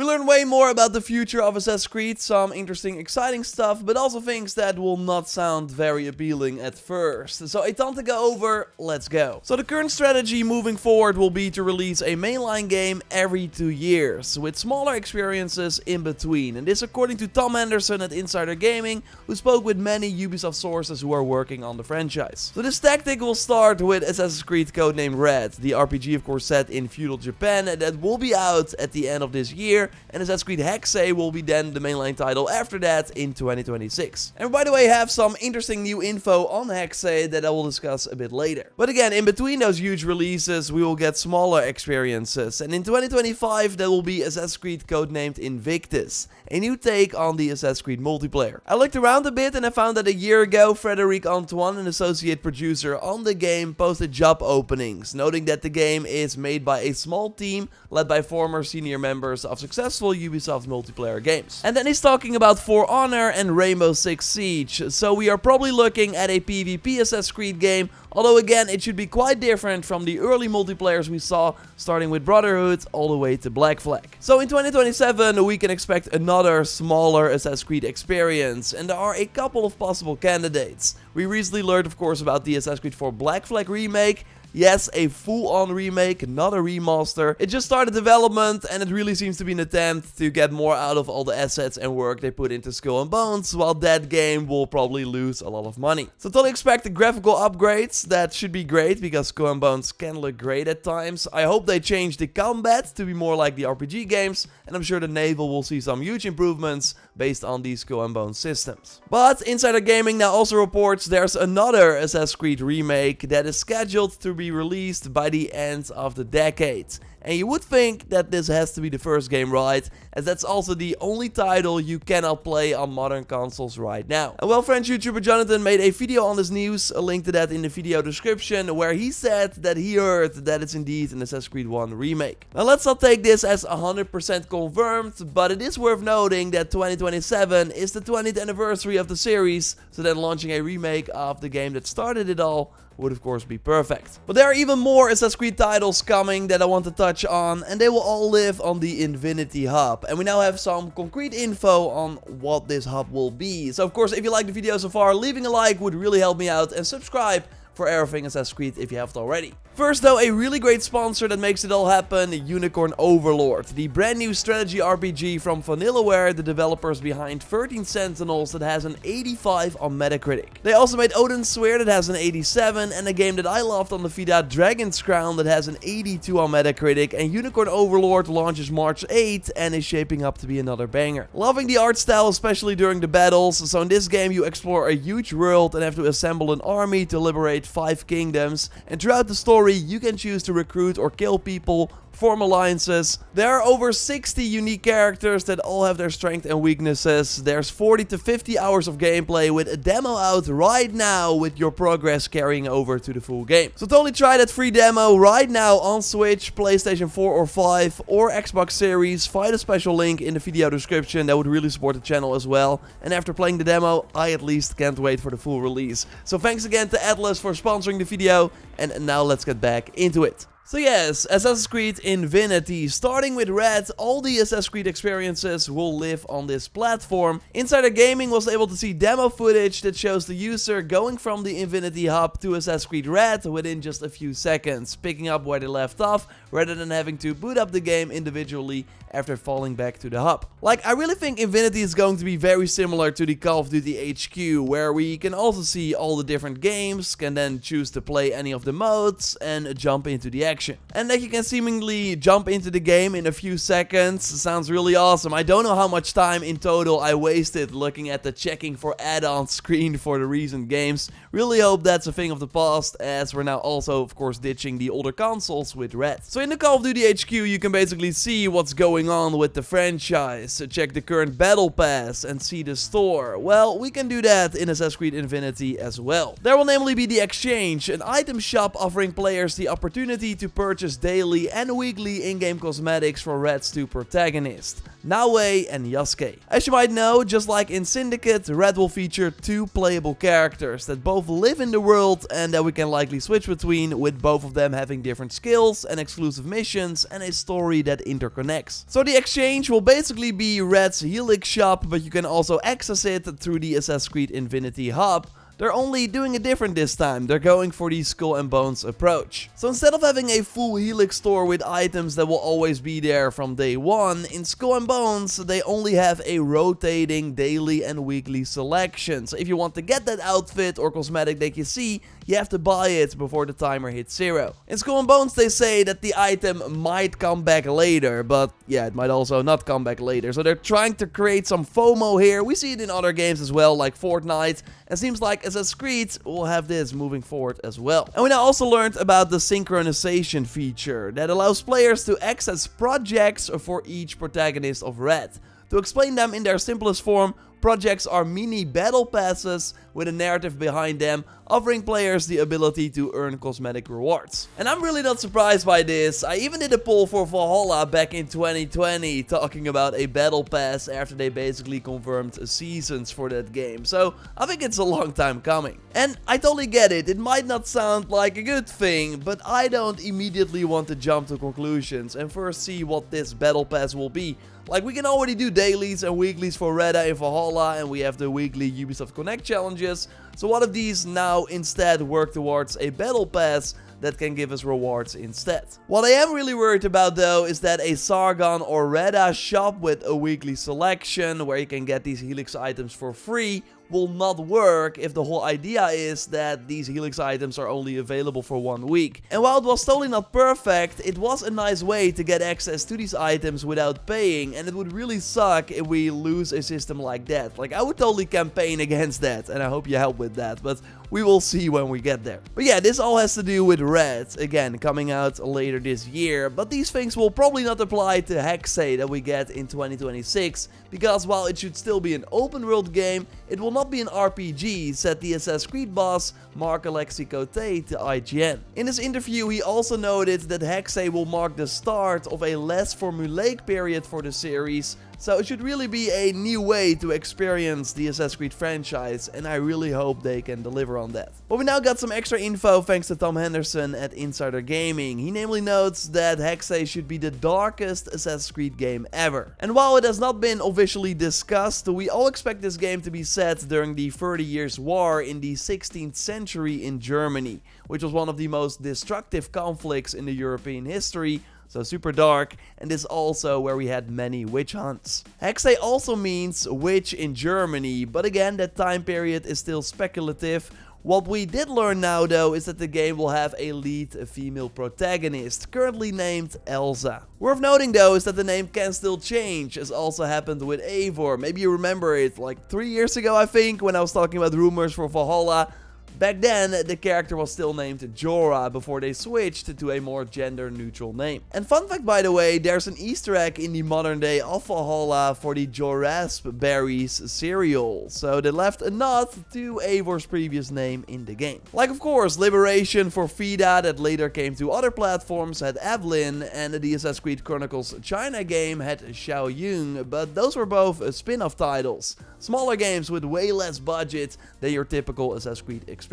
We learn way more about the future of Assassin's Creed, some interesting, exciting stuff, but also things that will not sound very appealing at first. So a ton to go over, let's go. So the current strategy moving forward will be to release a mainline game every 2 years, with smaller experiences in between. And this according to Tom Anderson at Insider Gaming, who spoke with many Ubisoft sources who are working on the franchise. So this tactic will start with Assassin's Creed codename Red, the RPG of course set in feudal Japan, that will be out at the end of this year, and Assassin's Creed Hexe will be then the mainline title after that in 2026. And by the way, I have some interesting new info on Hexe that I will discuss a bit later. But again, in between those huge releases, we will get smaller experiences, and in 2025 there will be Assassin's Creed codenamed Invictus, a new take on the Assassin's Creed multiplayer. I looked around a bit and I found that a year ago, Frederic Antoine, an associate producer on the game, posted job openings, noting that the game is made by a small team led by former senior members of successful Ubisoft multiplayer games. And then he's talking about For Honor and Rainbow Six Siege, so we are probably looking at a PvP Assassin's Creed game, although again it should be quite different from the early multiplayers we saw, starting with Brotherhood all the way to Black Flag. So in 2027 we can expect another smaller Assassin's Creed experience, and there are a couple of possible candidates. We recently learned of course about the Assassin's Creed 4 Black Flag remake. Yes, a full-on remake, not a remaster. It just started development and it really seems to be an attempt to get more out of all the assets and work they put into Skull and Bones, while that game will probably lose a lot of money. So totally expect the graphical upgrades. That should be great because Skull and Bones can look great at times. I hope they change the combat to be more like the RPG games, and I'm sure the naval will see some huge improvements based on these Skull and Bones systems. But Insider Gaming now also reports there's another Assassin's Creed remake that is scheduled to be released by the end of the decade. And you would think that this has to be the first game, right? As that's also the only title you cannot play on modern consoles right now. And well, French YouTuber Jonathan made a video on this news, a link to that in the video description, where he said that he heard that it's indeed an Assassin's Creed 1 remake. Now let's not take this as 100% confirmed, but it is worth noting that 2027 is the 20th anniversary of the series, so then launching a remake of the game that started it all would of course be perfect. But there are even more Assassin's Creed titles coming that I want to touch on, and they will all live on the Infinity Hub. And we now have some concrete info on what this hub will be. So of course, if you like the video so far, leaving a like would really help me out, and subscribe for everything Assassin's Creed if you haven't already. First though, a really great sponsor that makes it all happen, Unicorn Overlord, the brand new strategy RPG from Vanillaware, the developers behind 13 Sentinels, that has an 85 on Metacritic. They also made Odin's Swear that has an 87, and a game that I loved on the Vita, Dragon's Crown, that has an 82 on Metacritic, and Unicorn Overlord launches March 8 and is shaping up to be another banger. Loving the art style, especially during the battles. So in this game you explore a huge world and have to assemble an army to liberate 5 kingdoms, and throughout the story you can choose to recruit or kill people, form alliances. There are over 60 unique characters that all have their strengths and weaknesses. There's 40 to 50 hours of gameplay with a demo out right now, with your progress carrying over to the full game. So totally try that free demo right now on Switch, PlayStation 4 or 5 or Xbox Series. Find a special link in the video description, that would really support the channel as well. And after playing the demo, I at least can't wait for the full release. So thanks again to Atlas for sponsoring the video, and now let's get back into it. So yes, Assassin's Creed Infinity. Starting with Red, all the Assassin's Creed experiences will live on this platform. Insider Gaming was able to see demo footage that shows the user going from the Infinity Hub to Assassin's Creed Red within just a few seconds, picking up where they left off, rather than having to boot up the game individually after falling back to the hub. Like, I really think Infinity is going to be very similar to the Call of Duty HQ, where we can also see all the different games, can then choose to play any of the modes, and jump into the action. And that you can seemingly jump into the game in a few seconds sounds really awesome. I don't know how much time in total I wasted looking at the checking for add-ons screen for the recent games. Really hope that's a thing of the past, as we're now also of course ditching the older consoles with Red. So in the Call of Duty HQ you can basically see what's going on with the franchise, check the current battle pass and see the store. Well, we can do that in Assassin's Creed Infinity as well. There will namely be the Exchange, an item shop offering players the opportunity to purchase daily and weekly in-game cosmetics for Red's 2 protagonists, Naue and Yasuke. As you might know, just like in Syndicate, Red will feature 2 playable characters that both live in the world and that we can likely switch between, with both of them having different skills and exclusive exclusive missions, and a story that interconnects. So the exchange will basically be Red's Helix shop, but you can also access it through the Assassin's Creed Infinity hub. They're only doing it different this time. They're going for the Skull and Bones approach. So instead of having a full Helix store with items that will always be there from day one, in Skull and Bones they only have a rotating daily and weekly selection. So if you want to get that outfit or cosmetic that you see, you have to buy it before the timer hits 0. In Skull and Bones they say that the item might come back later, but yeah, it might also not come back later. So they're trying to create some FOMO here. We see it in other games as well, like Fortnite. It seems like Assassin's Creed will have this moving forward as well. And we now also learned about the synchronization feature that allows players to access projects for each protagonist of Red. To explain them in their simplest form, projects are mini battle passes with a narrative behind them, offering players the ability to earn cosmetic rewards. And I'm really not surprised by this. I even did a poll for Valhalla back in 2020 talking about a battle pass after they basically confirmed seasons for that game. So I think it's a long time coming. And I totally get it. It might not sound like a good thing, but I don't immediately want to jump to conclusions and first see what this battle pass will be. Like, we can already do dailies and weeklies for Reda in Valhalla, and we have the weekly Ubisoft Connect challenges. So what if these now instead work towards a battle pass that can give us rewards instead? What I am really worried about though is that a Sargon or Reda shop with a weekly selection where you can get these Helix items for free will not work if the whole idea is that these Helix items are only available for 1 week. And while it was totally not perfect, it was a nice way to get access to these items without paying, and it would really suck if we lose a system like that. Like, I would totally campaign against that, and I hope you help with that, but we will see when we get there. But yeah, this all has to do with Red, again, coming out later this year, but these things will probably not apply to Hexe that we get in 2026, because while it should still be an open world game, it will not be an RPG, said the Assassin's Creed boss Marc-Alexis Cote to IGN. In this interview, he also noted that Hexe will mark the start of a less formulaic period for the series, so it should really be a new way to experience the Assassin's Creed franchise, and I really hope they can deliver on that. But we now got some extra info thanks to Tom Henderson at Insider Gaming. He namely notes that Hexe should be the darkest Assassin's Creed game ever. And while it has not been officially discussed, we all expect this game to be set during the 30 Years' War in the 16th century in Germany, which was one of the most destructive conflicts in the European history. So super dark, and this is also where we had many witch hunts. Hexe also means witch in Germany, but again, that time period is still speculative. What we did learn now though is that the game will have a lead female protagonist, currently named Elsa. Worth noting though is that the name can still change, as also happened with Eivor. Maybe you remember it like 3 years ago, I think, when I was talking about rumors for Valhalla. Back then, the character was still named Jorah before they switched to a more gender-neutral name. And fun fact, by the way, there's an Easter egg in the modern day of Valhalla for the JorRaptor berries cereal. So they left a nod to Eivor's previous name in the game. Like, of course, Liberation for Vida that later came to other platforms had Evelyn, and the Assassin's Creed Chronicles China game had Xiao Yun, but those were both spin-off titles. Smaller games with way less budget than your typical Assassin's Creed experience.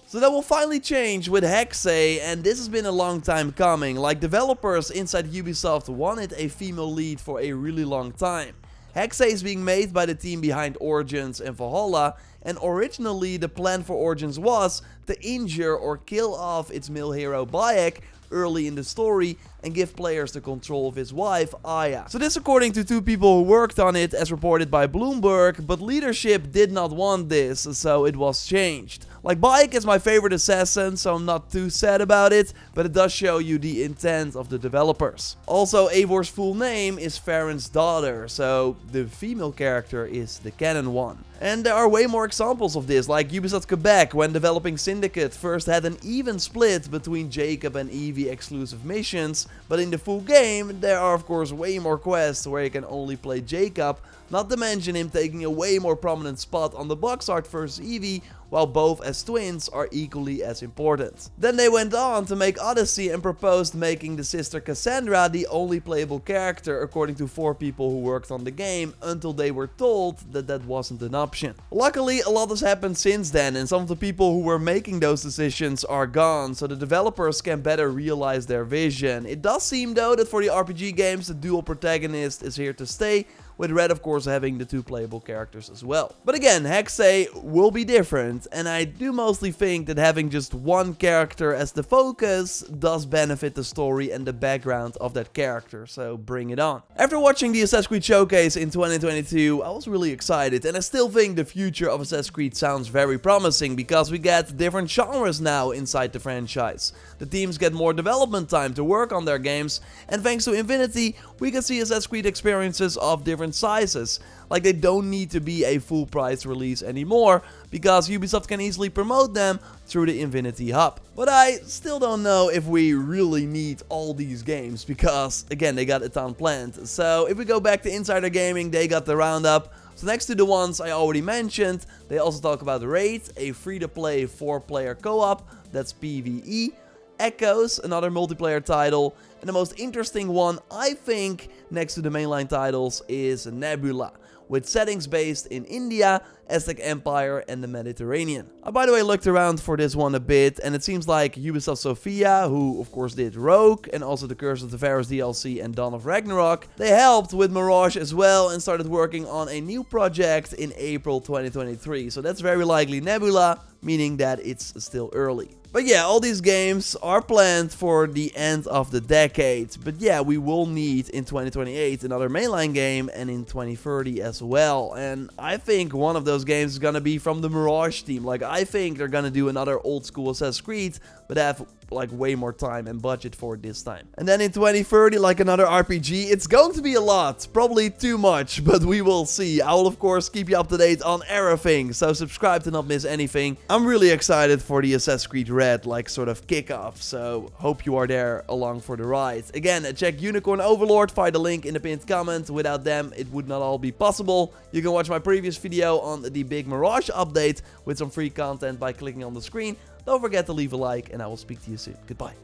So that will finally change with Hexe, and this has been a long time coming. Like, developers inside Ubisoft wanted a female lead for a really long time. Hexe is being made by the team behind Origins and Valhalla, and originally the plan for Origins was to injure or kill off its male hero Bayek early in the story and give players the control of his wife, Aya. So this according to 2 people who worked on it, as reported by Bloomberg, but leadership did not want this, so it was changed. Like, Bayek is my favorite assassin, so I'm not too sad about it, but it does show you the intent of the developers. Also, Eivor's full name is Farron's daughter, so the female character is the canon one. And there are way more examples of this, like Ubisoft Quebec, when developing Syndicate, first had an even split between Jacob and Evie exclusive missions, but in the full game, there are of course way more quests where you can only play Jacob, not to mention him taking a way more prominent spot on the box art versus Evie, while both as twins are equally as important. Then they went on to make Odyssey and proposed making the sister Cassandra the only playable character according to 4 people who worked on the game, until they were told that that wasn't an option. Luckily, a lot has happened since then, and some of the people who were making those decisions are gone, so the developers can better realize their vision. It does seem though that for the RPG games the dual protagonist is here to stay, with Red of course having the 2 playable characters as well. But again, Hexe will be different, and I do mostly think that having just one character as the focus does benefit the story and the background of that character, so bring it on. After watching the Assassin's Creed Showcase in 2022, I was really excited, and I still think the future of Assassin's Creed sounds very promising, because we get different genres now inside the franchise. The teams get more development time to work on their games, and thanks to Infinity, we can see Assassin's Creed experiences of different sizes. Like, they don't need to be a full price release anymore, because Ubisoft can easily promote them through the Infinity Hub. But I still don't know if we really need all these games, because again, they got a ton planned. So if we go back to Insider Gaming, they got the roundup. So next to the ones I already mentioned, they also talk about Raid, a free-to-play 4-player co-op, that's PvE. Echoes, another multiplayer title, and the most interesting one, I think, next to the mainline titles, is Nebula, with settings based in India, Aztec Empire, and the Mediterranean. I, by the way, looked around for this one a bit, and it seems like Ubisoft Sofia, who of course did Rogue, and also the Curse of the Pharaohs DLC and Dawn of Ragnarok, they helped with Mirage as well, and started working on a new project in April 2023. So that's very likely Nebula, meaning that it's still early. But yeah, all these games are planned for the end of the decade. But yeah, we will need in 2028 another mainline game, and in 2030 as well. And I think one of those games is gonna be from the Mirage team. Like, I think they're gonna do another old school Assassin's Creed, but have like way more time and budget for it this time. And then in 2030, like another RPG, it's going to be a lot, probably too much, but we will see. I will of course keep you up to date on everything, so subscribe to not miss anything. I'm really excited for the Assassin's Creed Red, like, sort of kickoff, so hope you are there along for the ride. Again, check Unicorn Overlord, find the link in the pinned comment. Without them, it would not all be possible. You can watch my previous video on the big Mirage update with some free content by clicking on the screen. Don't forget to leave a like, and I will speak to you soon. Goodbye.